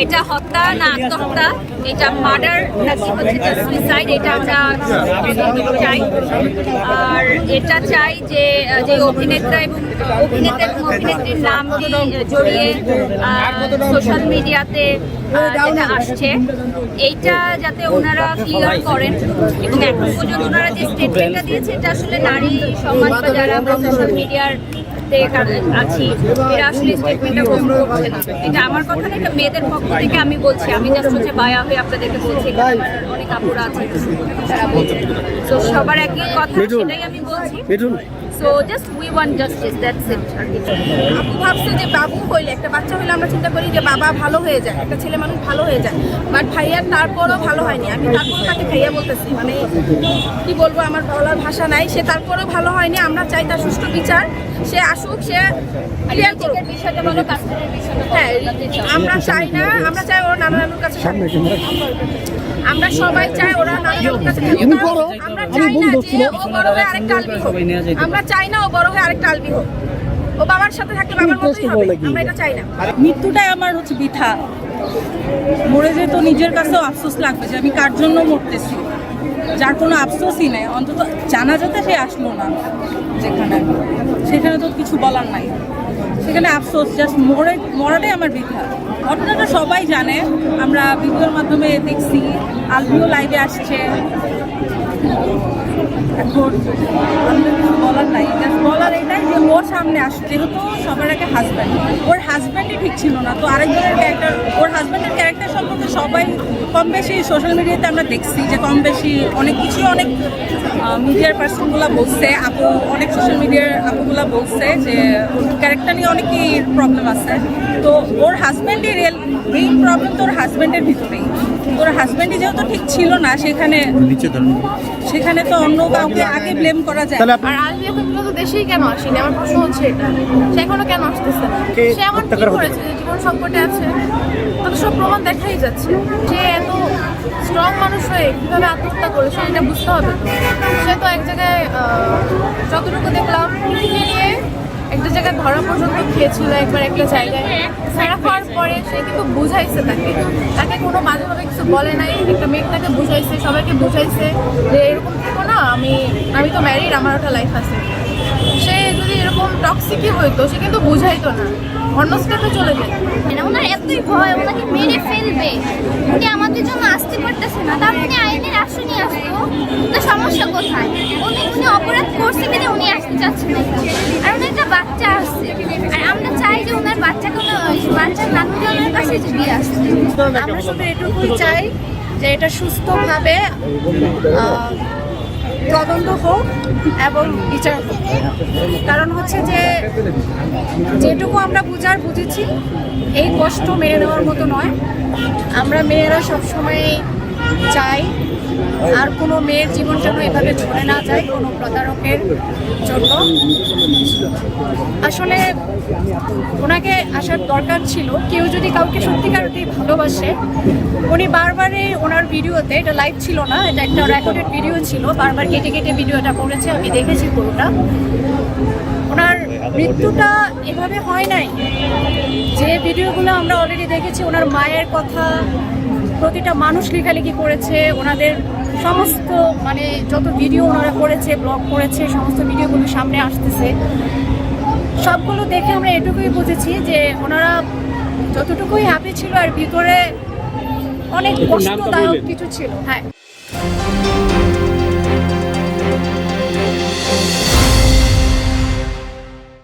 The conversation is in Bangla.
এটা হত্যা না আত্মহত্যা, এটা মার্ডার নাকি হচ্ছে সুইসাইড, এটা আমরা চাই। আর এটা চাই যে যে অভিনেতা এবং অভিনেত্রীর নাম জড়িয়ে সোশ্যাল মিডিয়াতে যেটা আসছে, এইটা যাতে ওনারা ক্লিয়ার করেন। এবং এখন পর্যন্ত ওনারা যে স্টেটমেন্টটা দিয়েছে, এটা আসলে নারী সমাজ বা যারা আমরা সোশ্যাল মিডিয়ার আছি এরা আসলে স্টেটমেন্টটা গ্রহণ করছে না। এটা আমার কথা না, এটা মেয়েদের পক্ষ থেকে আমি বলছি। আমি জাস্ট হচ্ছে বায়া হয়ে আপনাদেরকে বলছি, অনেক আপুরা আছে তারা বলছে। তো সবার একই কথা, সেটাই আমি বলছি। So just we want justice, that's it. আপু ভাবছে যে বাবু হইলে, একটা বাচ্চা হইলে আমরা চিন্তা করি যে বাবা ভালো হয়ে যায়, একটা ছেলে মানুষ ভালো হয়ে যায়। বাট ভাইয়ার তারপরও ভালো হয়নি। আমি তারপরও তাকে ভাইয়া বলতেছি, মানে কি বলবো, আমার বলার ভাষা নাই। সে তারপরেও ভালো হয়নি। আমরা চাই তার সুষ্ঠু বিচার, সে আসুক, সে ক্লিয়ার করুক বিষয়টা। বলো হ্যাঁ, আমরা চাই না, আমরা চাই ওর নানা নানুর কাছে, আমরা সবাই চাই ওরা নানা নানুর কাছে। আমরা চাই না যে ও বড় হয়ে আরেকটা আলবি হোক, আমরা চাই না ও বড় হয়ে আরেকটা আলবি হোক। ও বাবার সাথে থাকলে বাবার মতোই হবে, আমরা এটা চাই না। মৃত্যুটাই আমার হচ্ছে বৃথা। মরে যেত নিজের কাছেও আফসোস লাগবে যে আমি কার জন্য মরতেছি, যার কোনো আফসোসই নেই। অন্তত জানাজাতে সে আসলো না, যেখানে সেখানে তো কিছু বলার নাই, সেখানে আফসোস। জাস্ট মরাটাই আমার বৃথা। ঘটনাটা সবাই জানে, আমরা ভিডিওর মাধ্যমে দেখছি, আলবিও লাইভে আসছে। এখন আমাদের কিছু বলার নাই, জাস্ট বলার এটাই যে ওর সামনে আসছে, যেহেতু সবার আগে হাজব্যান্ড, ওর হাজব্যান্ডই ঠিক ছিল না, তো আরেকজনের ক্যারেক্টার, ওর হাজব্যান্ডের ক্যারেক্টার সম্পর্কে সবাই কম বেশি সোশ্যাল মিডিয়াতে আমরা দেখছি যে কম বেশি অনেক কিছুই, অনেক মিডিয়ার পার্সনগুলো বলছে, আপু অনেক সোশ্যাল মিডিয়ার আপুগুলো বলছে যে ক্যারেক্টার নিয়ে অনেকই প্রবলেম আছে। তো ওর হাজব্যান্ডই রিয়েল মেইন প্রবলেম, তো ওর হাজব্যান্ডের ভিতরেই। ওর হাজব্যান্ডই যেহেতু ঠিক ছিল না, সেখানে তো অন্য কাউকে আগে ব্লেম করা যায়। আর আলবি এখন পর্যন্ত দেশেই কেন আসেনি, আমার প্রশ্ন হচ্ছে এটা। সে এখনো কেন আসতেছে না? সে এমন কি করেছে যে জীবন সংকটে আছে? তাতে সব প্রমাণ দেখাই যাচ্ছে। সে এত স্ট্রং মানুষ হয়ে কীভাবে আত্মহত্যা করেছে এটা বুঝতে হবে। সে তো এক জায়গায় যতটুকু দেখলাম নিয়ে একটা জায়গায় ধরা পর্যন্ত খেয়েছিল একবার একটা জায়গায়। ফেরা খাওয়ার পরে সে কিন্তু বুঝাইছে, তাকে কোনো বাজেভাবে কিছু বলে নাই। একটা মেয়ে তাকে বুঝাইছে, সবাইকে বুঝাইছে যে এরকম থেকো না, আমি তো ম্যারিড, আমার একটা লাইফ আছে। সে যদি এরকম টক্সিকই হইতো, সে কিন্তু বুঝাইতো না, অন্য স্টেপে চলে যেত। ওনার এতই ভয় ওনাকে মেরে ফেলবে, উনি আমাদের জন্য আসতে পারতেছে না, তার উনি আইনের আশ্রয় নিয়ে আসতো। তো সমস্যা কোথায়? উনি অপরাধ করছে কিনা উনি আসতে চাচ্ছেন না, আর উনি একটা বাচ্চা আসছে। আর আমরা চাই যে ওনার বাচ্চাকে বাচ্চার নানুজনের কাছে দিয়ে আসছে। আমরা শুধু এটুকুই চাই যে এটা সুস্থভাবে তদন্ত হোক এবং বিচার হোক। কারণ হচ্ছে যে যেটুকু আমরা বুঝেছি, এই কষ্ট মেনে নেওয়ার মতো নয়। আমরা মেয়েরা সবসময় চাই আর কোনো মেয়ের জীবন যেন এভাবে চলে না যায় কোনো প্রতারকের জন্য। আসলে ওনাকে আসার দরকার ছিল। কেউ যদি কাউকে সত্যিকারই ভালোবাসে, উনি বারবারই ওনার ভিডিওতে, এটা লাইভ ছিল না, এটা একটা রেকর্ডেড ভিডিও ছিল, বারবার কেটে কেটে ভিডিওটা করেছে, আমি দেখেছি পুরোটা। ওনার মৃত্যুটা এভাবে হয় নাই। যে ভিডিওগুলো আমরা অলরেডি দেখেছি, ওনার মায়ের কথা প্রতিটা মানুষ লেখালেখি করেছে, ওনাদের সমস্ত মানে যত ভিডিও ওনারা করেছে, ব্লগ করেছে, সমস্ত ভিডিওগুলো সামনে আসতেছে। সবগুলো দেখে আমরা এটুকুই বুঝেছি যে ওনারা যতটুকুই হ্যাপি ছিল, আর ভিতরে অনেক কষ্টদায়ক কিছু ছিল। হ্যাঁ।